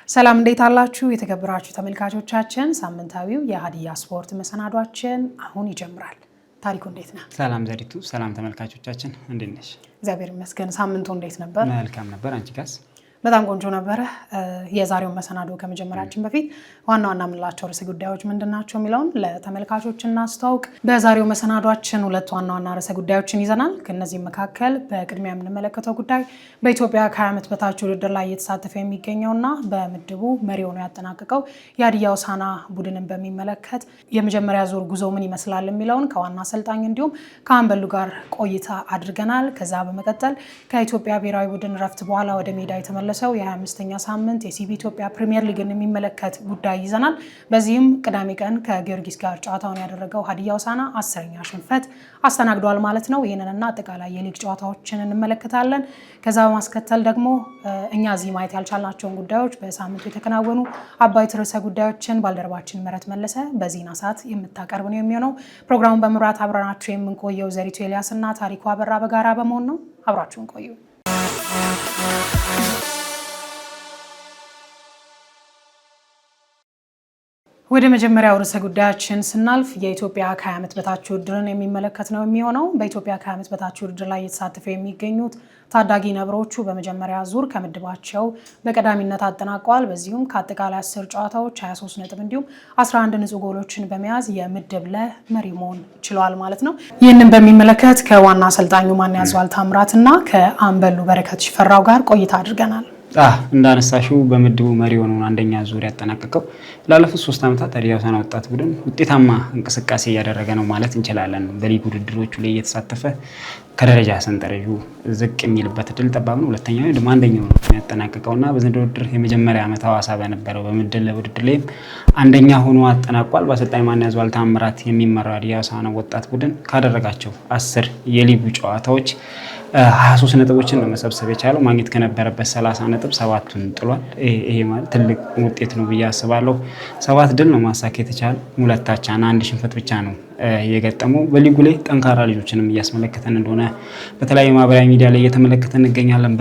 ሰላም እንዴት አላችሁ የተከበራችሁ ተመልካቾቻችን ሳምንታዊው የሀዲያ ስፖርት መሰናዷችን አሁን ይጀምራል። ታሪኩ እንዴት ነህ? ሰላም ዘሪቱ። ሰላም ተመልካቾቻችን እንዴት ነሽ? እግዚአብሔር ይመስገን። ሳምንቱ እንዴት ነበር? መልካም ነበር። አንቺ ጋስ? በጣም ቆንጆ ነበር። የዛሬው መሰናዶ ከመጀመራችን በፊት ዋና ዋና የምንላቸው ርዕሰ ጉዳዮች ምንድናቸው የሚለውን ለተመልካቾች እናስተዋውቅ። በዛሬው መሰናዷችን ሁለት ዋና ዋና ርዕሰ ጉዳዮችን ይዘናል። ከነዚህ መካከል በቅድሚያ የምንመለከተው ጉዳይ በኢትዮጵያ ከ20 ዓመት በታች ውድድር ላይ እየተሳተፈ የሚገኘውና በምድቡ መሪ ሆኖ ያጠናቀቀው የሀዲያ ሆሳዕና ቡድንን በሚመለከት የመጀመሪያ ዙር ጉዞ ምን ይመስላል የሚለውን ከዋና አሰልጣኝ እንዲሁም ከአምበሉ ጋር ቆይታ አድርገናል። ከዛ በመቀጠል ከኢትዮጵያ ብሔራዊ ቡድን ረፍት በኋላ ወደ ሜዳ የተመለሰው የ25ኛ ሳምንት የሲቢ ኢትዮጵያ ፕሪሚየር ሊግን የሚመለከት ጉዳይ ይዘናል። በዚህም ቅዳሜ ቀን ከጊዮርጊስ ጋር ጨዋታውን ያደረገው ሀዲያ ሆሳዕና 10ኛ ሽንፈት አስተናግዷል ማለት ነው። ይህንንና አጠቃላይ የሊግ ጨዋታዎችን እንመለከታለን። ከዛ በማስከተል ደግሞ እኛ እዚህ ማየት ያልቻልናቸውን ጉዳዮች በሳምንቱ የተከናወኑ አበይት ርዕሰ ጉዳዮችን ባልደረባችን ምህረት መለሰ በዜና ሰዓት የምታቀርብ ነው የሚሆነው። ፕሮግራሙን በመምራት አብረናችሁ የምንቆየው ዘሪቱ ኤልያስና ታሪኩ አበራ በጋራ በመሆን ነው። አብራችሁን ቆዩ። ወደ መጀመሪያው ርዕሰ ጉዳያችን ስናልፍ የኢትዮጵያ ከ20 ዓመት በታች ውድድርን የሚመለከት ነው የሚሆነው። በኢትዮጵያ ከ20 ዓመት በታች ውድድር ላይ እየተሳተፉ የሚገኙት ታዳጊ ነብሮቹ በመጀመሪያ ዙር ከምድባቸው በቀዳሚነት አጠናቀዋል። በዚሁም ከአጠቃላይ 10 ጨዋታዎች 23 ነጥብ እንዲሁም 11 ንጹህ ጎሎችን በመያዝ የምድብ ለ መሪ መሆን ችለዋል ማለት ነው። ይህንን በሚመለከት ከዋና አሰልጣኙ ማንያዘዋል ታምራትና ከአምበሉ በረከት ሽፈራው ጋር ቆይታ አድርገናል። እንዳነሳሽው በምድቡ መሪ ሆኖ አንደኛ ዙር ያጠናቀቀው ላለፉት 3 ዓመታት ሀዲያ ሆሳዕና ወጣት ቡድን ውጤታማ እንቅስቃሴ እያደረገ ነው ማለት እንችላለን። በሊግ ውድድሮቹ ላይ እየተሳተፈ ከደረጃ ሰንጠረዡ ዝቅ የሚልበት እድል ጠባብ ነው። ሁለተኛው ደግሞ አንደኛው ነው ያጠናቀቀውና በዘንድሮው ውድድር የመጀመሪያ ዓመት ሐዋሳ በነበረው በምድብ ውድድር ላይ አንደኛ ሆኖ አጠናቋል። በአሰልጣኝ ማንያዘዋል ታምራት የሚመራው ሀዲያ ሆሳዕና ወጣት ቡድን ካደረጋቸው 10 የሊጉ ጨዋታዎች 23 ነጥቦችን ነው መሰብሰብ የቻለው። ማግኘት ከነበረበት 30 ነጥብ 7ቱን ጥሏል። ይሄ ማለት ትልቅ ውጤት ነው ብዬ አስባለሁ። 7 ድል ነው ማሳካት የተቻለው። 2 አቻና 1 ሽንፈት ብቻ ነው የገጠመው። በሊጉ ላይ ጠንካራ ልጆችንም እያስመለከተን እንደሆነ በተለያዩ ማህበራዊ ሚዲያ ላይ እየተመለከተን እንገኛለን።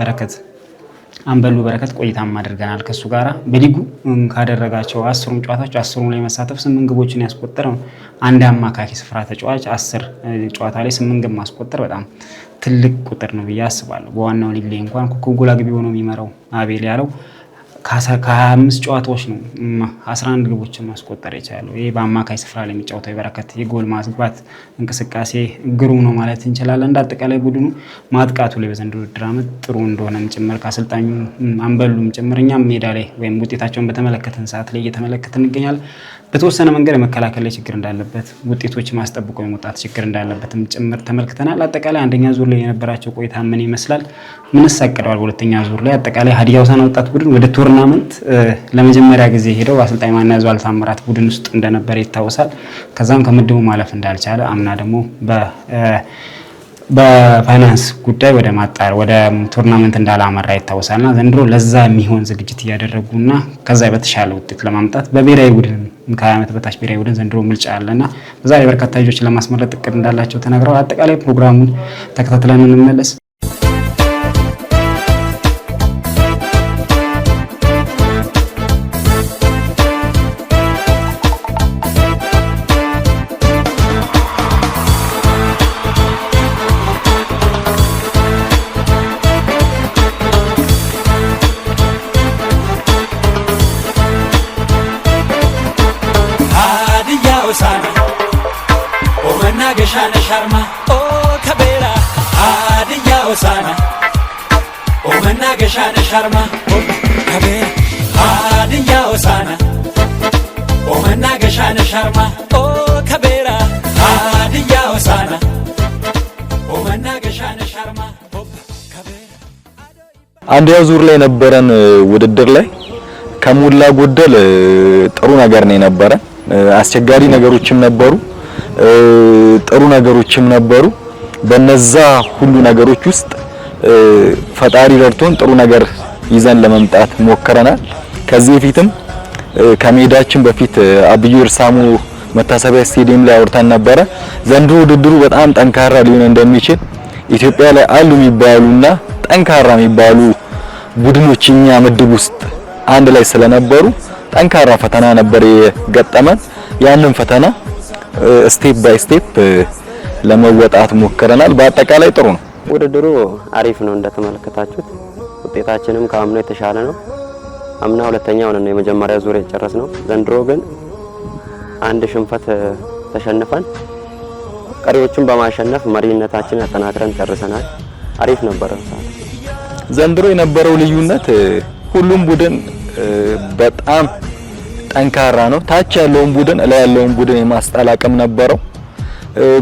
አምበሉ በረከት ቆይታም አድርገናል ከሱ ጋራ። በሊጉ ካደረጋቸው 10 ጨዋታዎች 10 ላይ መሳተፍ 8 ግቦችን ያስቆጠረው አንድ አማካይ ስፍራ ተጫዋች 10 ጨዋታ ላይ 8 ግብ ማስቆጠር በጣም ትልቅ ቁጥር ነው ብዬ አስባለሁ። በዋናው ሊግ ላይ እንኳን ኮከብ ጎል አግቢ ሆኖ የሚመራው አቤል ያለው ከ25 ጨዋታዎች ነው 11 ግቦችን ማስቆጠር የቻለው። ይሄ በአማካይ ስፍራ ላይ የሚጫወተው የበረከት የጎል ማስገባት እንቅስቃሴ ግሩም ነው ማለት እንችላለን። እንዳጠቃላይ ቡድኑ ማጥቃቱ ላይ በዘንድሮው ውድድር ዓመት ጥሩ እንደሆነም ጭምር ከአሰልጣኙ አምበሉም ጭምር እኛም ሜዳ ላይ ወይም ውጤታቸውን በተመለከተን ሰዓት ላይ እየተመለከትን እንገኛለን። በተወሰነ መንገድ መከላከል ላይ ችግር እንዳለበት፣ ውጤቶች ማስጠብቆ የመውጣት ችግር እንዳለበትም ጭምር ተመልክተናል። አጠቃላይ አንደኛ ዙር ላይ የነበራቸው ቆይታ ምን ይመስላል? ምንስ አቅደዋል? በሁለተኛ ዙር ላይ አጠቃላይ ሀዲያ ሆሳዕና ወጣት ቡድን ወደ ቱርናመንት ለመጀመሪያ ጊዜ ሄደው አሰልጣኝ ማንያዘዋል ታምራት ቡድን ውስጥ እንደነበረ ይታወሳል። ከዛም ከምድቡ ማለፍ እንዳልቻለ አምና ደግሞ በፋይናንስ ጉዳይ ወደ ቱርናመንት እንዳላመራ ይታወሳልና ዘንድሮ ለዛ የሚሆን ዝግጅት እያደረጉና ከዛ በተሻለ ውጤት ለማምጣት በብሔራዊ ቡድን ከ20 ዓመት በታች ብሔራዊ ቡድን ዘንድሮ ምልጫ አለና በዛ ላይ በርካታ ልጆችን ለማስመረጥ እቅድ እንዳላቸው ተናግረዋል። አጠቃላይ ፕሮግራሙን ተከታትለን እንመለስ። ሻርማ ኦ ከቤራ ሀዲያ ሆሳዕና ኦ መናገሻ ሻርማ ኦ ከቤራ ሀዲያ ሆሳዕና ኦ መናገሻ ሻርማ ኦ ከቤራ ሀዲያ ሆሳዕና ኦ መናገሻ ሻርማ ኦ ከቤራ። አንደኛ ዙር ላይ ነበረን ውድድር ላይ ከሞላ ጎደል ጥሩ ነገር ነው የነበረ። አስቸጋሪ ነገሮችም ነበሩ፣ ጥሩ ነገሮችም ነበሩ። በነዛ ሁሉ ነገሮች ውስጥ ፈጣሪ ረድቶን ጥሩ ነገር ይዘን ለመምጣት ሞክረናል። ከዚህ በፊትም ከሜዳችን በፊት አብዩ እርሳሙ መታሰቢያ ስቴዲየም ላይ አውርተን ነበረ። ዘንድሮ ውድድሩ በጣም ጠንካራ ሊሆን እንደሚችል ኢትዮጵያ ላይ አሉ የሚባሉና ጠንካራ የሚባሉ ቡድኖች እኛ ምድብ ውስጥ አንድ ላይ ስለነበሩ ጠንካራ ፈተና ነበር የገጠመን። ያንን ፈተና ስቴፕ ባይ ስቴፕ ለመወጣት ሞክረናል። በአጠቃላይ ጥሩ ነው። ውድድሩ አሪፍ ነው እንደተመለከታችሁት። ውጤታችንም ከአምናው የተሻለ ነው። አምና ሁለተኛ ሆነን የመጀመሪያ ዙር የጨረስነው። ዘንድሮ ግን አንድ ሽንፈት ተሸንፈን ቀሪዎቹን በማሸነፍ መሪነታችንን አጠናክረን ጨርሰናል። አሪፍ ነበር። ዘንድሮ የነበረው ልዩነት ሁሉም ቡድን በጣም ጠንካራ ነው። ታች ያለውን ቡድን ላይ ያለውን ቡድን የማስጣል አቅም ነበረው።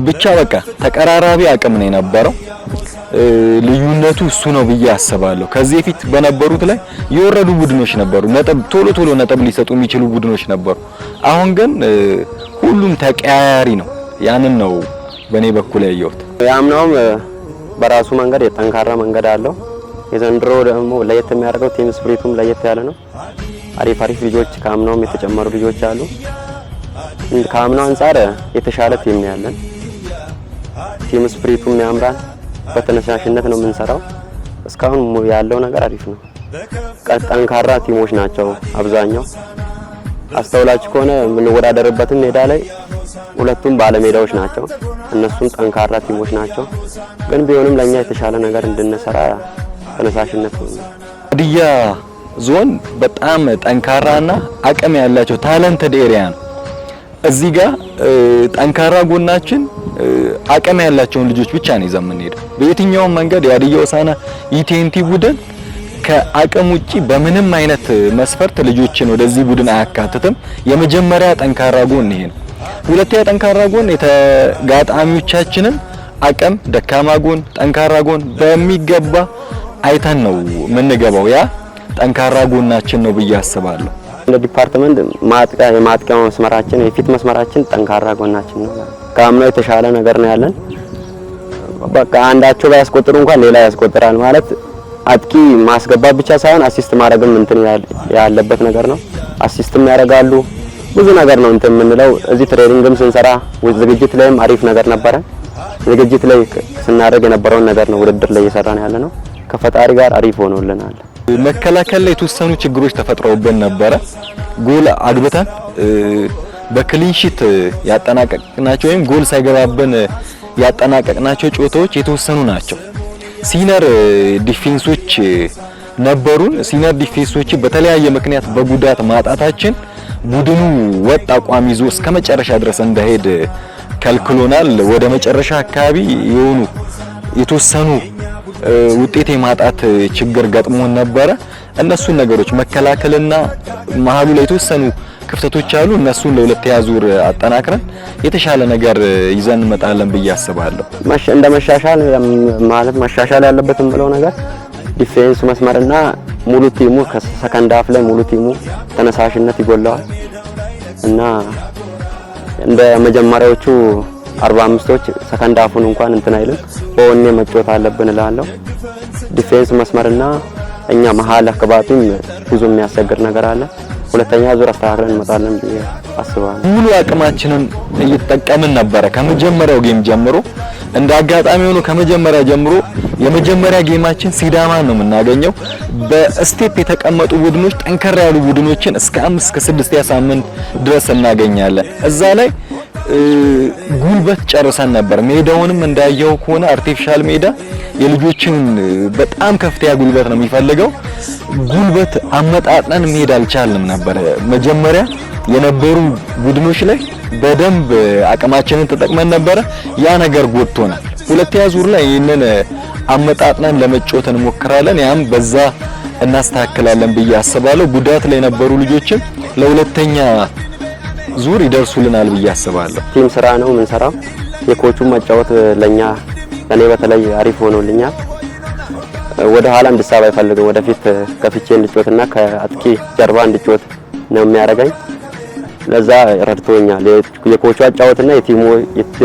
ብቻ በቃ ተቀራራቢ አቅም ነው የነበረው። ልዩነቱ እሱ ነው ብዬ አስባለሁ። ከዚህ በፊት በነበሩት ላይ የወረዱ ቡድኖች ነበሩ፣ ነጥብ ቶሎ ነጥብ ሊሰጡ የሚችሉ ቡድኖች ነበሩ። አሁን ግን ሁሉም ተቀያያሪ ነው። ያንን ነው በኔ በኩል ያየሁት። ያምናውም በራሱ መንገድ የጠንካራ መንገድ አለው። የዘንድሮ ደግሞ ለየት የሚያደርገው ቲም ስፕሪቱም ለየት ያለ ነው። አሪፍ ልጆች ከአምናውም የተጨመሩ ልጆች አሉ። ከአምናው አንፃር የተሻለ ቲም ነው ያለን። ቲም ስፕሪቱም ያምራል። በተነሳሽነት ነው የምንሰራው። እስካሁን ያለው ነገር አሪፍ ነው። ጠንካራ ቲሞች ናቸው አብዛኛው። አስተውላችሁ ከሆነ የምንወዳደርበትም ሜዳ ላይ ሁለቱም ባለሜዳዎች ናቸው። እነሱም ጠንካራ ቲሞች ናቸው። ግን ቢሆንም ለኛ የተሻለ ነገር እንድንሰራ ተነሳሽነት ነው። ሀዲያ ዞን በጣም ጠንካራና አቅም ያላቸው ታለንትድ ኤሪያ ነው። እዚህ ጋር ጠንካራ ጎናችን አቅም ያላቸውን ልጆች ብቻ ነው ይዘን የምንሄደው። በየትኛውም መንገድ የሀዲያ ሆሳዕና ኢቲኤንቲ ቡድን ከአቅም ውጪ በምንም አይነት መስፈርት ልጆችን ወደዚህ ቡድን አያካትትም። የመጀመሪያ ጠንካራ ጎን ይሄ ነው። ሁለተኛ ጠንካራ ጎን የተጋጣሚዎቻችንን አቅም፣ ደካማ ጎን፣ ጠንካራ ጎን በሚገባ አይተን ነው የምንገባው። ያ ጠንካራ ጎናችን ነው ብዬ አስባለሁ። እንደ ዲፓርትመንት የማጥቂያ መስመራችን የፊት መስመራችን ጠንካራ ጎናችን ነው። ከአምናው የተሻለ ነገር ነው ያለን። በቃ አንዳቸው ባያስቆጥሩ እንኳን ሌላ ያስቆጥራል ማለት አጥቂ ማስገባት ብቻ ሳይሆን አሲስት ማድረግም እንትን ያለበት ነገር ነው። አሲስትም ያደርጋሉ። ብዙ ነገር ነው እንትን የምንለው። እዚህ ትሬኒንግም ስንሰራ ዝግጅት ላይም አሪፍ ነገር ነበረ። ዝግጅት ላይ ስናደርግ የነበረውን ነገር ነው ውድድር ላይ እየሰራን ያለ ነው። ከፈጣሪ ጋር አሪፍ ሆኖልናል። መከላከል ላይ የተወሰኑ ችግሮች ተፈጥረውብን ነበረ። ጎል አግብተን በክሊንሺት ያጠናቀቅናቸው ወይም ጎል ሳይገባብን ያጠናቀቅናቸው ጨዋታዎች የተወሰኑ ናቸው። ሲነር ዲፌንሶች ነበሩን። ሲነር ዲፌንሶች በተለያየ ምክንያት በጉዳት ማጣታችን ቡድኑ ወጥ አቋም ይዞ እስከ መጨረሻ ድረስ እንዳይሄድ ከልክሎናል። ወደ መጨረሻ አካባቢ የተወሰኑ ውጤት የማጣት ችግር ገጥሞን ነበረ። እነሱን ነገሮች መከላከልና መሀሉ ላይ የተወሰኑ ክፍተቶች አሉ። እነሱን ለሁለተኛ ዙር አጠናክረን የተሻለ ነገር ይዘን እንመጣለን ብዬ አስባለሁ። እንደ መሻሻል ማለት መሻሻል ያለበትም ብለው ነገር ዲፌንስ መስመርና ሙሉ ቲሙ ከሰከንድ ሃፍ ላይ ሙሉ ቲሙ ተነሳሽነት ይጎላዋል እና እንደ መጀመሪያዎቹ 45ቶች ሰከንድ ሃፉን እንኳን እንትን አይልም። በወኔ መጫወት አለብን እላለሁ። ዲፌንስ መስመርና እኛ መሀል አካባቢም ብዙ የሚያስቸግር ነገር አለ። ሁለተኛ ዙር አስተካክለን እንመጣለን ብዬ አስባለሁ። ሙሉ አቅማችንን እየተጠቀምን ነበረ ከመጀመሪያው ጌም ጀምሮ። እንደ አጋጣሚ ሆኖ ከመጀመሪያ ጀምሮ የመጀመሪያ ጌማችን ሲዳማን ነው የምናገኘው። በስቴፕ የተቀመጡ ቡድኖች ጠንከር ያሉ ቡድኖችን እስከ 5 እስከ 6 ሳምንት ድረስ እናገኛለን። እዛ ላይ ጉልበት ጨርሰን ነበር። ሜዳውንም እንዳየው ከሆነ አርቲፊሻል ሜዳ የልጆችን በጣም ከፍተኛ ጉልበት ነው የሚፈልገው። ጉልበት አመጣጥነን መሄድ አልቻልንም ነበር። መጀመሪያ የነበሩ ቡድኖች ላይ በደንብ አቅማችንን ተጠቅመን ነበረ። ያ ነገር ጎድቶናል። ሁለተኛ ዙር ላይ ይሄንን አመጣጥነን ለመጫወት እንሞክራለን። ያም በዛ እናስተካክላለን ብዬ አስባለሁ። ጉዳት ላይ የነበሩ ልጆችም ለሁለተኛ ዙር ይደርሱልናል ብዬ አስባለሁ። ቲም ስራ ነው የምንሰራው። የኮቹ መጫወት ለኛ እኔ በተለይ አሪፍ ሆኖልኛል። ወደ ኋላ እንድሳብ አይፈልግም። ወደፊት ከፍቼ እንድጫወትና ከአጥቂ ጀርባ እንድጫወት ነው የሚያደርገኝ። ለዛ ረድቶኛል። የኮቹ አጫወትና የቲሙ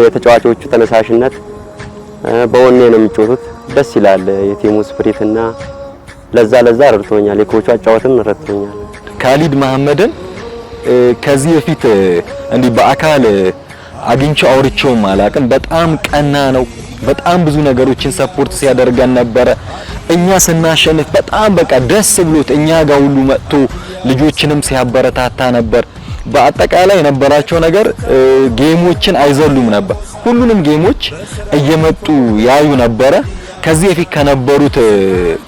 የተጫዋቾቹ ተነሳሽነት በወኔ ነው የሚጫወቱት። ደስ ይላል የቲሙ ስፕሪትና ለዛ ረድቶኛል። የኮቹ አጫወትም ረድቶኛል። ካሊድ መሐመድን ከዚህ በፊት እንዲህ በአካል አግኝቼው አውርቼውም አላውቅም። በጣም ቀና ነው። በጣም ብዙ ነገሮችን ሰፖርት ሲያደርገን ነበረ። እኛ ስናሸንፍ በጣም በቃ ደስ ብሎት እኛ ጋር ሁሉ መጥቶ ልጆችንም ሲያበረታታ ነበር። በአጠቃላይ የነበራቸው ነገር ጌሞችን አይዘሉም ነበር። ሁሉንም ጌሞች እየመጡ ያዩ ነበረ። ከዚህ በፊት ከነበሩት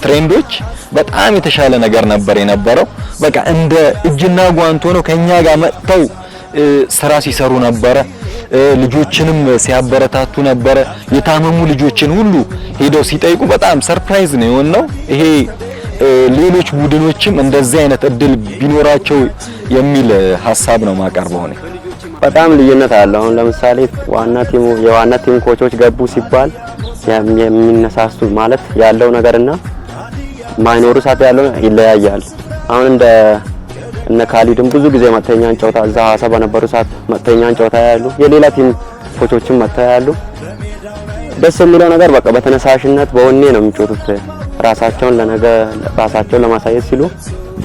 ትሬንዶች በጣም የተሻለ ነገር ነበር የነበረው። በቃ እንደ እጅና ጓንት ሆነው ከኛ ጋር መጥተው ስራ ሲሰሩ ነበረ። ልጆችንም ሲያበረታቱ ነበረ። የታመሙ ልጆችን ሁሉ ሄደው ሲጠይቁ በጣም ሰርፕራይዝ ነው የሆነው። ይሄ ሌሎች ቡድኖችም እንደዚህ አይነት እድል ቢኖራቸው የሚል ሀሳብ ነው ማቀርበው ነው። በጣም ልዩነት አለው። አሁን ለምሳሌ የዋና ቲም ኮቾች ገቡ ሲባል የሚነሳሱ ማለት ያለው ነገርና ማይኖሩ ሰዓት ያለው ይለያያል። አሁን እነ ካሊድም ብዙ ጊዜ መተኛን ጨዋታ እዛ ሐዋሳ በነበሩ ሰዓት መተኛን ጨዋታ ያሉ የሌላ ቲም ኮቾችም መተያ ያሉ ደስ የሚለው ነገር በቃ በተነሳሽነት በወኔ ነው የሚጮቱት። ራሳቸውን ለማሳየት ሲሉ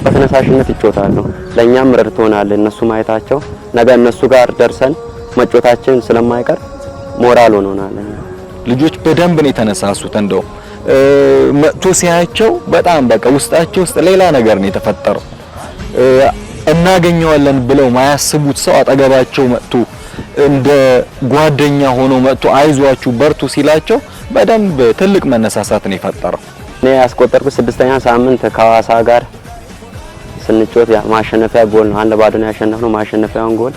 በተነሳሽነት ይጮታሉ። ለኛም ረድቶናል እነሱ ማየታቸው። ነገ እነሱ ጋር ደርሰን መጮታችን ስለማይቀር ሞራል ሆኖናል። ልጆች በደንብ ነው የተነሳሱት። እንደው መጥቶ ሲያያቸው በጣም በቃ ውስጣቸው ውስጥ ሌላ ነገር ነው የተፈጠረው። እናገኘዋለን ብለው ማያስቡት ሰው አጠገባቸው መጥቶ እንደ ጓደኛ ሆኖ መጥቶ አይዟችሁ በርቱ ሲላቸው በደንብ ትልቅ መነሳሳት ነው የፈጠረው። እኔ ያስቆጠርኩት 6ኛ ሳምንት ከሐዋሳ ጋር ስንጮት ማሸነፊያ ጎል ነው። 1-0 ነው ያሸነፍነው። ማሸነፊያውን ጎል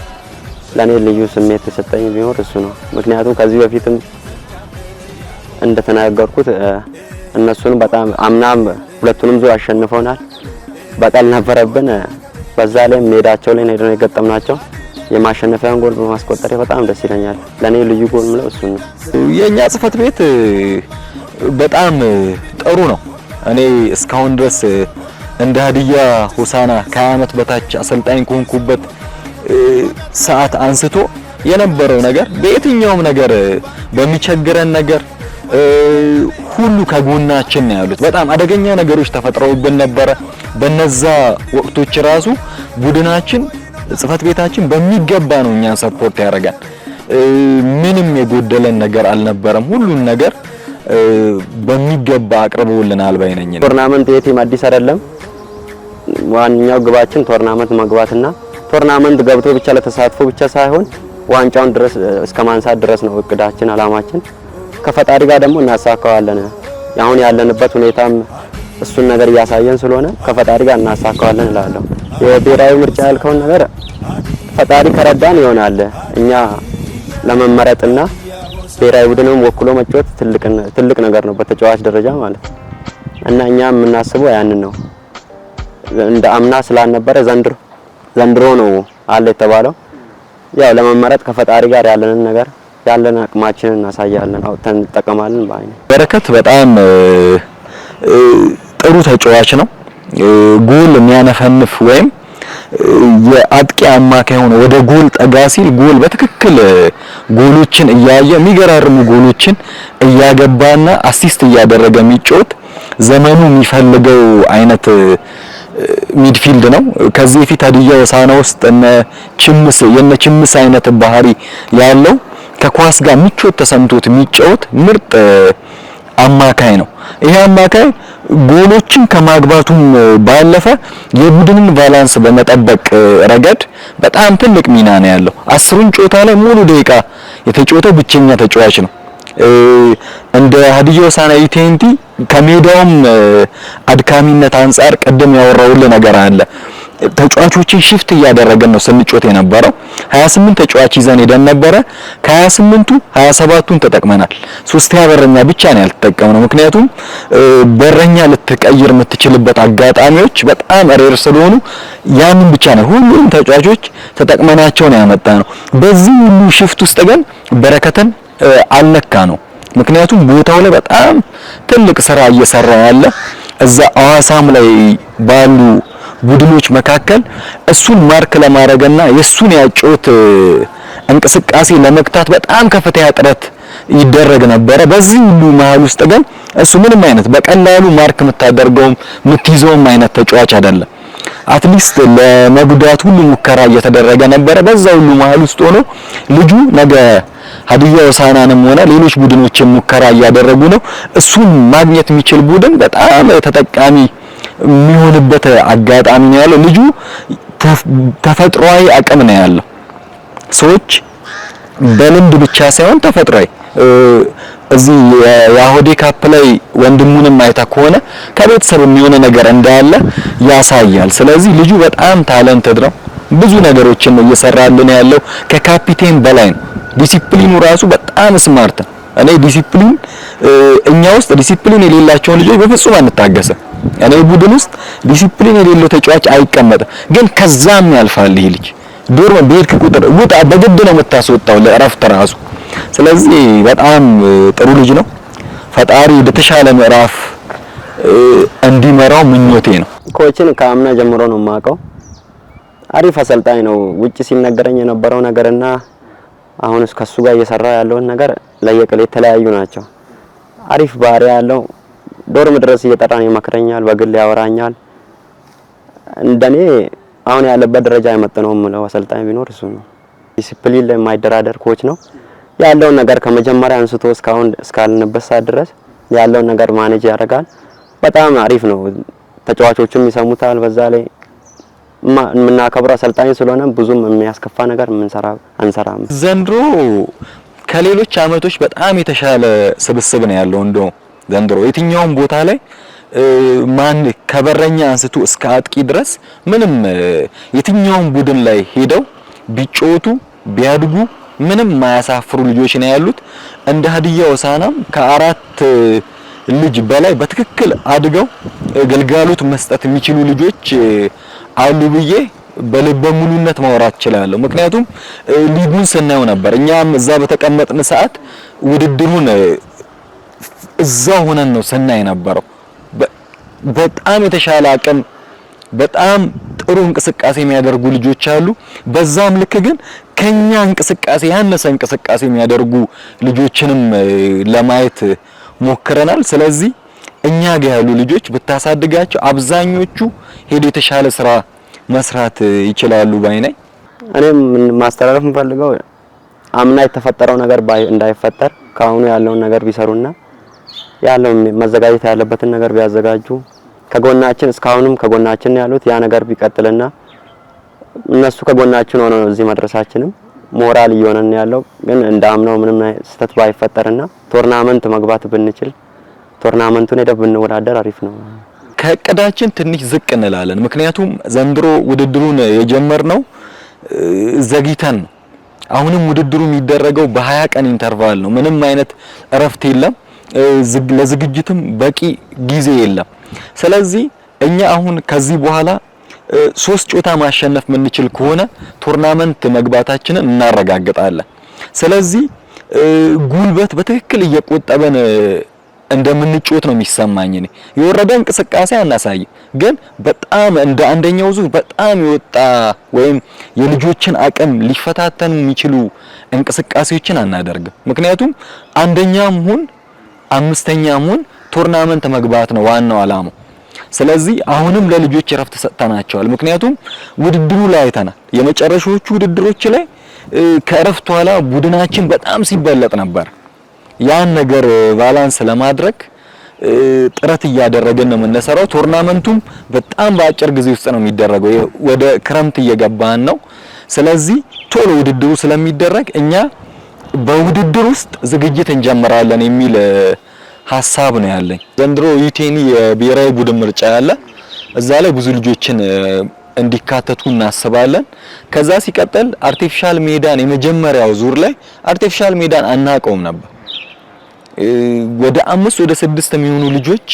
ለኔ ልዩ ስሜት የሰጠኝ ቢኖር እሱ ነው። ምክንያቱም ከዚህ በፊትም እንደተናገርኩት እነሱን በጣም አምናም ሁለቱንም ዙር አሸንፈውናል። በቀል ነበረብን። በዛ ላይ ሜዳቸው ላይ ነው የገጠምናቸው። የማሸነፊያውን ጎል በማስቆጠር በጣም ደስ ይለኛል። ለኔ ልዩ ጎል ነው እሱ ነው። የኛ ጽፈት ቤት በጣም ጥሩ ነው። እኔ እስካሁን ድረስ እንደ ሀዲያ ሆሳዕና ከዓመት በታች አሰልጣኝ ኮንኩበት ሰዓት አንስቶ የነበረው ነገር በየትኛውም ነገር በሚቸግረን ነገር ሁሉ ከጎናችን ነው ያሉት። በጣም አደገኛ ነገሮች ተፈጥረውብን ነበረ። በነዛ ወቅቶች ራሱ ቡድናችን ጽፈት ቤታችን በሚገባ ነው እኛን ሰፖርት ያደርጋል። ምንም የጎደለን ነገር አልነበረም። ሁሉን ነገር በሚገባ አቅርበውልናል ባይነኝ። ቶርናመንት የቲም አዲስ አይደለም። ዋንኛው ግባችን ቶርናመንት መግባትና ቶርናመንት ገብቶ ብቻ ለተሳትፎ ብቻ ሳይሆን ዋንጫውን ድረስ እስከ ማንሳት ድረስ ነው እቅዳችን፣ አላማችን። ከፈጣሪ ጋር ደግሞ እናሳካዋለን። አሁን ያለንበት ሁኔታም እሱን ነገር እያሳየን ስለሆነ ከፈጣሪ ጋር እናሳካዋለን እላለሁ። የብሔራዊ ምርጫ ያልከውን ነገር ፈጣሪ ከረዳን ይሆናል። እኛ ለመመረጥና ብሔራዊ ቡድንም ወክሎ መጫወት ትልቅ ነገር ነው በተጫዋች ደረጃ ማለት እና እኛ የምናስበው ያንን ነው። እንደ አምና ስላልነበረ ዘንድሮ ነው አለ የተባለው። ያው ለመመረጥ ከፈጣሪ ጋር ያለንን ነገር ያለን አቅማችንን እናሳያለን፣ አውጥተን እንጠቀማለን ባይኔ። በረከት በጣም ጥሩ ተጫዋች ነው። ጎል የሚያነፈንፍ ወይም የአጥቂ አማካይ ሆኖ ወደ ጎል ጠጋ ሲል ጎል በትክክል ጎሎችን እያየ የሚገራርሙ ጎሎችን እያገባና አሲስት እያደረገ የሚጫወት ዘመኑ የሚፈልገው አይነት ሚድፊልድ ነው። ከዚህ በፊት ሀዲያ ሆሳዕና ውስጥ የነ ችምስ አይነት ባህሪ ያለው ከኳስ ጋር ምቾት ተሰምቶት የሚጫወት ምርጥ አማካይ ነው። ይሄ አማካይ ጎሎችን ከማግባቱም ባለፈ የቡድንን ባላንስ በመጠበቅ ረገድ በጣም ትልቅ ሚና ነው ያለው። 10ን ጨዋታ ላይ ሙሉ ደቂቃ የተጫወተው ብቸኛ ተጫዋች ነው። እንደ ሀዲያ ሆሳዕና ኢቴንቲ ከሜዳውም አድካሚነት አንፃር ቀደም ያወራውልህ ነገር አለ። ተጫዋቾችን ሽፍት እያደረገን ነው ስንጮት የነበረው። 28 ተጫዋች ይዘን ሄደን ነበረ። ከ28ቱ 27ቱን ተጠቅመናል። ሶስተኛ በረኛ ብቻ ነው ያልተጠቀምነው። ምክንያቱም በረኛ ልትቀይር የምትችልበት አጋጣሚዎች በጣም ሬር ስለሆኑ ያንን ብቻ ነው ሁሉም ተጫዋቾች ተጠቅመናቸው ነው ያመጣነው። በዚህ ሁሉ ሽፍት ውስጥ ግን በረከትን አለካ ነው። ምክንያቱም ቦታው ላይ በጣም ትልቅ ስራ እየሰራ ያለ እዛ ሐዋሳም ላይ ባሉ ቡድኖች መካከል እሱን ማርክ ለማድረግና የሱን ያጮት እንቅስቃሴ ለመክታት በጣም ከፍተኛ ጥረት ይደረግ ነበረ። በዚህ ሁሉ መሃል ውስጥ ግን እሱ ምንም አይነት በቀላሉ ማርክ የምታደርገውም የምትይዘውም አይነት ተጫዋች አይደለም። አትሊስት ለመጉዳት ሁሉ ሙከራ እየተደረገ ነበረ። በዛ ሁሉ መሃል ውስጥ ሆኖ ልጁ ነገ ሀዲያ ሆሳዕናንም ሆነ ሌሎች ቡድኖችን ሙከራ እያደረጉ ነው። እሱን ማግኘት የሚችል ቡድን በጣም ተጠቃሚ የሚሆንበት አጋጣሚ ነው ያለው። ልጁ ተፈጥሯዊ አቅም ነው ያለው። ሰዎች በልምድ ብቻ ሳይሆን ተፈጥሯዊ እዚህ የአሆዴ ካፕ ላይ ወንድሙንም አይታ ከሆነ ከቤተሰብ የሚሆነ ነገር እንዳለ ያሳያል። ስለዚህ ልጁ በጣም ታለንትድ ነው። ብዙ ነገሮችን ነው እየሰራልን ያለው። ከካፒቴን በላይ ነው። ዲሲፕሊኑ ራሱ በጣም ስማርት ነው። እኔ ዲሲፕሊን እኛ ውስጥ ዲሲፕሊን የሌላቸውን ልጆች በፍጹም አንታገሰም። እኔ ቡድን ውስጥ ዲሲፕሊን የሌለው ተጫዋች አይቀመጥም። ግን ከዛም ያልፋል ይሄ ልጅ። ዶርም በሄድክ ቁጥር ውጣ በግድ ነው የምታስወጣው ለእረፍት ራሱ። ስለዚህ በጣም ጥሩ ልጅ ነው። ፈጣሪ በተሻለ ምዕራፍ እንዲመራው ምኞቴ ነው። ኮችን ከአምና ጀምሮ ነው የማውቀው። አሪፍ አሰልጣኝ ነው። ውጪ ሲነገረኝ የነበረው ነገርና አሁን ከሱ ጋር እየሰራ ያለውን ነገር ለየቅል የተለያዩ ናቸው። አሪፍ ባህሪ ያለው ዶርም ድረስ እየጠራን ይመክረኛል፣ በግል ያወራኛል። እንደኔ አሁን ያለበት ደረጃ አይመጥነውም ነው አሰልጣኝ ቢኖር እሱ ነው። ዲሲፕሊን ላይ የማይደራደር ኮች ነው። ያለውን ነገር ከመጀመሪያ አንስቶ እስካሁን እስካልንበት ሰዓት ድረስ ያለውን ነገር ማኔጅ ያደርጋል። በጣም አሪፍ ነው። ተጫዋቾቹም ይሰሙታል። በዛ ላይ የምናከብረው አሰልጣኝ ስለሆነ ብዙም የሚያስከፋ ነገር አንሰራም። ዘንድሮ ከሌሎች አመቶች በጣም የተሻለ ስብስብ ነው ያለው። እንደው ዘንድሮ የትኛውም ቦታ ላይ ማን ከበረኛ አንስቶ እስከ አጥቂ ድረስ ምንም የትኛውም ቡድን ላይ ሄደው ቢጮቱ ቢያድጉ ምንም ማያሳፍሩ ልጆች ነው ያሉት። እንደ ሀዲያ ሆሳዕናም ከ4 ልጅ በላይ በትክክል አድገው ግልጋሎት መስጠት የሚችሉ ልጆች አሉ ብዬ በልበ ሙሉነት ማውራት እችላለሁ። ምክንያቱም ሊጉን ስናየው ነበር። እኛም እዛ በተቀመጥን ሰዓት ውድድሩን እዛው ሆነን ነው ስናይ ነበረው። በጣም የተሻለ አቅም፣ በጣም ጥሩ እንቅስቃሴ የሚያደርጉ ልጆች አሉ። በዛም ልክ ግን ከኛ እንቅስቃሴ ያነሰ እንቅስቃሴ የሚያደርጉ ልጆችንም ለማየት ሞክረናል። ስለዚህ እኛ ጋር ያሉ ልጆች ብታሳድጋቸው አብዛኞቹ ሄዶ የተሻለ ስራ መስራት ይችላሉ ባይ ነኝ። እኔም ማስተላለፍ የምፈልገው አምና የተፈጠረው ነገር እንዳይፈጠር ካሁኑ ያለውን ነገር ቢሰሩና ያለው መዘጋጀት ያለበትን ነገር ቢያዘጋጁ ከጎናችን እስካሁንም ከጎናችን ያሉት ያ ነገር ቢቀጥልና እነሱ ከጎናችን ሆነው እዚህ መድረሳችንም ሞራል እየሆነን ያለው ግን እንዳምነው ምንም ስህተት ባይፈጠርና ቶርናመንት መግባት ብንችል ቶርናመንቱን ሄደን ብንወዳደር አሪፍ ነው። ከእቅዳችን ትንሽ ዝቅ እንላለን። ምክንያቱም ዘንድሮ ውድድሩን የጀመርነው ዘግይተን ነው። አሁንም ውድድሩ የሚደረገው በ20 ቀን ኢንተርቫል ነው። ምንም አይነት እረፍት የለም። ለዝግጅትም በቂ ጊዜ የለም። ስለዚህ እኛ አሁን ከዚህ በኋላ 3 ጨዋታ ማሸነፍ የምንችል ከሆነ ቶርናመንት መግባታችንን እናረጋግጣለን። ስለዚህ ጉልበት በትክክል እየቆጠበን እንደምንጮት ነው የሚሰማኝ። እኔ የወረደ እንቅስቃሴ አናሳይም፣ ግን በጣም እንደ አንደኛው ዙር በጣም የወጣ ወይም የልጆችን አቅም ሊፈታተኑ የሚችሉ እንቅስቃሴዎችን አናደርግም። ምክንያቱም አንደኛም ሁን አምስተኛም ሁን ቶርናመንት መግባት ነው ዋናው አላማው። ስለዚህ አሁንም ለልጆች እረፍት ሰጥተናቸዋል። ምክንያቱም ውድድሩ ላይ አይተናል። የመጨረሻዎቹ ውድድሮች ላይ ከእረፍት በኋላ ቡድናችን በጣም ሲበለጥ ነበር። ያን ነገር ባላንስ ለማድረግ ጥረት እያደረገን ነው የምንሰራው። ቶርናመንቱም በጣም በአጭር ጊዜ ውስጥ ነው የሚደረገው። ወደ ክረምት እየገባን ነው። ስለዚህ ቶሎ ውድድሩ ስለሚደረግ እኛ በውድድር ውስጥ ዝግጅት እንጀምራለን የሚል ሀሳብ ነው ያለኝ። ዘንድሮ ዩቴኒ የብሔራዊ ቡድን ምርጫ ያለ እዛ ላይ ብዙ ልጆችን እንዲካተቱ እናስባለን። ከዛ ሲቀጥል አርቲፊሻል ሜዳን የመጀመሪያው ዙር ላይ አርቲፊሻል ሜዳን አናውቀውም ነበር። ወደ 5 ወደ 6 የሚሆኑ ልጆች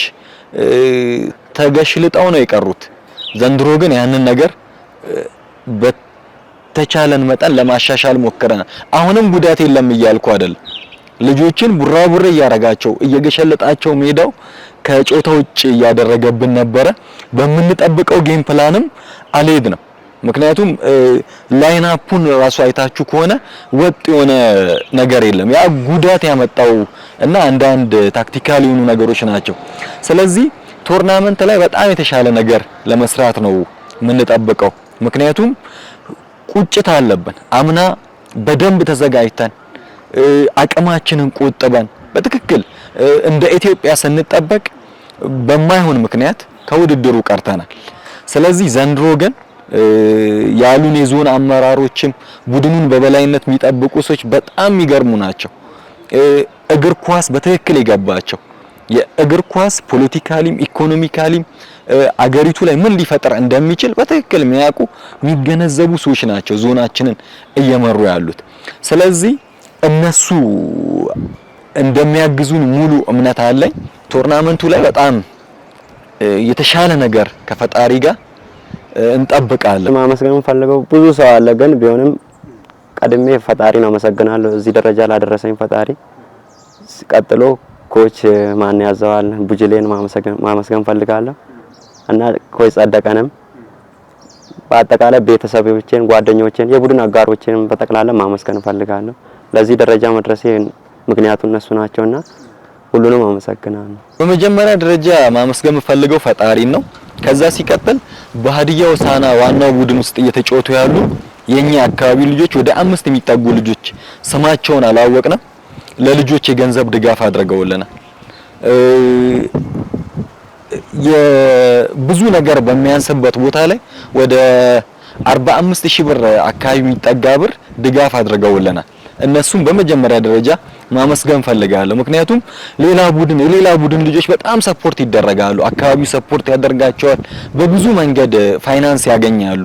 ተገሽልጠው ነው የቀሩት። ዘንድሮ ግን ያንን ነገር በተቻለን መጠን ለማሻሻል ሞክረናል። አሁንም ጉዳት የለም እያልኩ አይደል። ልጆችን ቡራቡሬ እያረጋቸው እየገሸለጣቸው ሜዳው ከጮታ ውጭ እያደረገብን ነበረ። በምንጠብቀው ጌም ፕላንም አልሄድንም። ምክንያቱም ላይናፑን ራሱ አይታችሁ ከሆነ ወጥ የሆነ ነገር የለም። ያ ጉዳት ያመጣው እና አንዳንድ ታክቲካል የሆኑ ነገሮች ናቸው። ስለዚህ ቶርናመንት ላይ በጣም የተሻለ ነገር ለመስራት ነው የምንጠብቀው። ምክንያቱም ቁጭት አለብን። አምና በደንብ ተዘጋጅተን አቅማችንን ቆጥበን በትክክል እንደ ኢትዮጵያ ስንጠበቅ በማይሆን ምክንያት ከውድድሩ ቀርተናል። ስለዚህ ዘንድሮ ግን ያሉን የዞን አመራሮችም ቡድኑን በበላይነት የሚጠብቁ ሰዎች በጣም የሚገርሙ ናቸው። እግር ኳስ በትክክል የገባቸው የእግር ኳስ ፖለቲካሊም ኢኮኖሚካሊም አገሪቱ ላይ ምን ሊፈጠር እንደሚችል በትክክል የሚያውቁ የሚገነዘቡ ሰዎች ናቸው ዞናችንን እየመሩ ያሉት። ስለዚህ እነሱ እንደሚያግዙን ሙሉ እምነት አለኝ። ቶርናመንቱ ላይ በጣም የተሻለ ነገር ከፈጣሪ ጋር እንጠብቃለን። ማመስገን ፈልገው ብዙ ሰው አለ፣ ግን ቢሆንም ቀድሜ ፈጣሪ ነው አመሰግናለሁ እዚህ ደረጃ ላደረሰኝ ፈጣሪ። ቀጥሎ ኮች ማን ያዘዋል ቡጅሌን ማመስገን ፈልጋለሁ እና ኮች ጸደቀንም በአጠቃላይ ቤተሰቦቼን፣ ጓደኞቼን፣ የቡድን አጋሮቼን በጠቅላላ ማመስገን ፈልጋለሁ። ለዚህ ደረጃ መድረሴ ምክንያቱ እነሱ ናቸውና ሁሉንም አመሰግናለሁ። በመጀመሪያ ደረጃ ማመስገን ፈልገው ፈጣሪን ነው። ከዛ ሲቀጥል በሀዲያ ሆሳዕና ዋናው ቡድን ውስጥ እየተጫወቱ ያሉ የኛ አካባቢ ልጆች ወደ 5 የሚጠጉ ልጆች ስማቸውን አላወቅንም፣ ለልጆች የገንዘብ ድጋፍ አድርገውልናል። የብዙ ነገር በሚያንስበት ቦታ ላይ ወደ 45000 ብር አካባቢ የሚጠጋ ብር ድጋፍ አድርገውልናል። እነሱም በመጀመሪያ ደረጃ ማመስገን ፈልጋለሁ። ምክንያቱም የሌላ ቡድን ልጆች በጣም ሰፖርት ይደረጋሉ፣ አካባቢው ሰፖርት ያደርጋቸዋል፣ በብዙ መንገድ ፋይናንስ ያገኛሉ።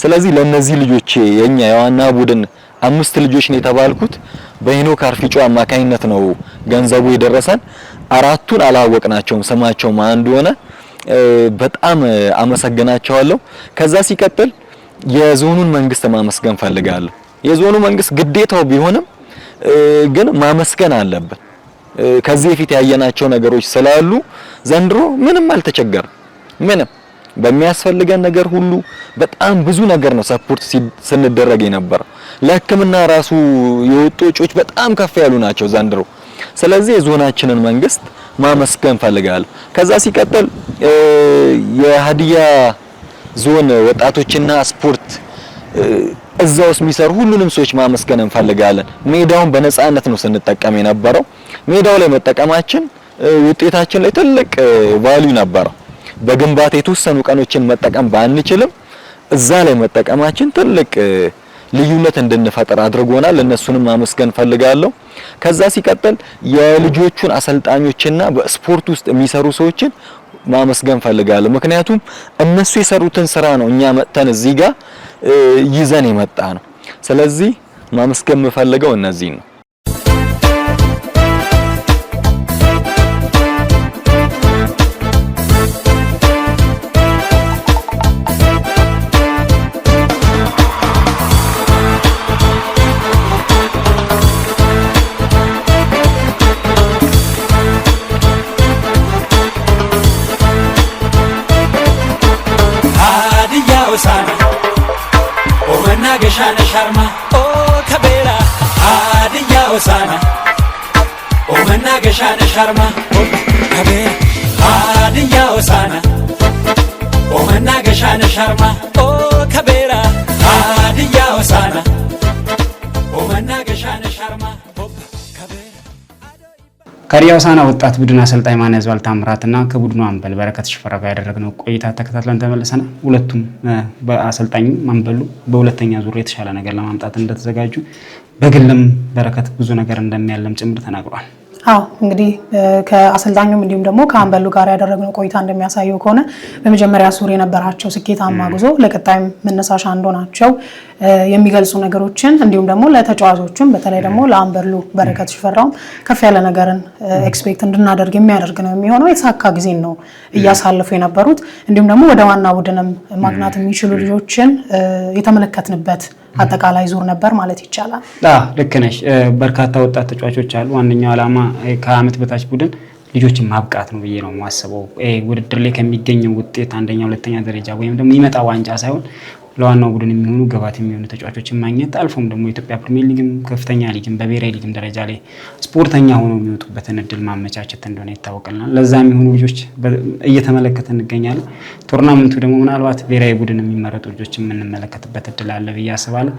ስለዚህ ለነዚህ ልጆች የኛ የዋና ቡድን 5 ልጆች ነው የተባልኩት በሄኖክ አርፊጮ አማካኝነት ነው ገንዘቡ የደረሰን። 4ቱን አላወቅናቸውም ስማቸው ማን እንደሆነ፣ በጣም አመሰግናቸዋለሁ። ከዛ ሲቀጥል የዞኑን መንግስት ማመስገን ፈልጋለሁ። የዞኑ መንግስት ግዴታው ቢሆንም ግን ማመስገን አለብን። ከዚህ በፊት ያየናቸው ነገሮች ስላሉ ዘንድሮ ምንም አልተቸገርም። ምንም በሚያስፈልገን ነገር ሁሉ በጣም ብዙ ነገር ነው ሰፖርት ስንደረግ የነበረው። ለሕክምና ራሱ የወጡ ወጪዎች በጣም ከፍ ያሉ ናቸው ዘንድሮ። ስለዚህ የዞናችንን መንግስት ማመስገን ፈልጋለሁ። ከዛ ሲቀጥል የሀዲያ ዞን ወጣቶችና ስፖርት እዛው የሚሰሩ ሁሉንም ሰዎች ማመስገን እንፈልጋለን። ሜዳውን በነፃነት ነው ስንጠቀም የነበረው። ሜዳው ላይ መጠቀማችን ውጤታችን ላይ ትልቅ ቫልዩ ነበረው። በግንባታ የተወሰኑ ቀኖችን መጠቀም ባንችልም እዛ ላይ መጠቀማችን ትልቅ ልዩነት እንድንፈጥር አድርጎናል። እነሱንም ማመስገን ፈልጋለሁ። ከዛ ሲቀጥል የልጆቹን አሰልጣኞችና በስፖርት ውስጥ የሚሰሩ ሰዎችን ማመስገን ፈልጋለሁ። ምክንያቱም እነሱ የሰሩትን ስራ ነው እኛ መጥተን እዚህ ጋር ይዘን የመጣ ነው። ስለዚህ ማመስገን የምፈልገው እነዚህ ነው። ገሻነ ሻርማ ኦ ከቤራ ሀዲያ ሆሳዕና ኦመና ገሻነ ሻርማ ኦ ከቤራ ሀዲያ ሆሳዕና ኦመና ገሻነ ሻርማ ኦ ከቤራ ሀዲያ ሆሳዕና ኦመና ገሻነ ሻርማ ኦ ከቤራ ከሀዲያ ሆሳዕና ወጣት ቡድን አሰልጣኝ ማንያዘዋል ታምራትና ከቡድኑ አምበል በረከት ሽፈራው ጋር ያደረግነው ቆይታ ተከታትለን ተመልሰናል። ሁለቱም በአሰልጣኙ አምበሉ በሁለተኛ ዙር የተሻለ ነገር ለማምጣት እንደተዘጋጁ በግልም በረከት ብዙ ነገር እንደሚያለም ጭምር ተናግሯል። አዎ እንግዲህ ከአሰልጣኙም እንዲሁም ደግሞ ከአምበሉ ጋር ያደረግነው ቆይታ እንደሚያሳየው ከሆነ በመጀመሪያ ዙር የነበራቸው ስኬታማ ጉዞ ለቀጣይም መነሳሻ እንደሆናቸው የሚገልጹ ነገሮችን እንዲሁም ደግሞ ለተጫዋቾቹም በተለይ ደግሞ ለአምበሉ በረከት ሽፈራው ከፍ ያለ ነገርን ኤክስፔክት እንድናደርግ የሚያደርግ ነው የሚሆነው። የተሳካ ጊዜ ነው እያሳለፉ የነበሩት። እንዲሁም ደግሞ ወደ ዋና ቡድንም ማግናት የሚችሉ ልጆችን የተመለከትንበት አጠቃላይ ዙር ነበር ማለት ይቻላል። ልክ ነሽ። በርካታ ወጣት ተጫዋቾች አሉ። ዋነኛው ዓላማ ከዓመት በታች ቡድን ልጆችን ማብቃት ነው ብዬ ነው የማስበው። ውድድር ላይ ከሚገኘው ውጤት አንደኛ፣ ሁለተኛ ደረጃ ወይም ደግሞ ይመጣ ዋንጫ ሳይሆን ለዋናው ቡድን የሚሆኑ ገባት የሚሆኑ ተጫዋቾችን ማግኘት አልፎም ደግሞ የኢትዮጵያ ፕሪሚየር ሊግም ከፍተኛ ሊግም በብሔራዊ ሊግም ደረጃ ላይ ስፖርተኛ ሆነው የሚወጡበትን እድል ማመቻቸት እንደሆነ ይታወቃልና ለዛ የሚሆኑ ልጆች እየተመለከትን እንገኛለን። ቶርናመንቱ ደግሞ ምናልባት ብሔራዊ ቡድን የሚመረጡ ልጆች የምንመለከትበት እድል አለ ብዬ አስባለሁ።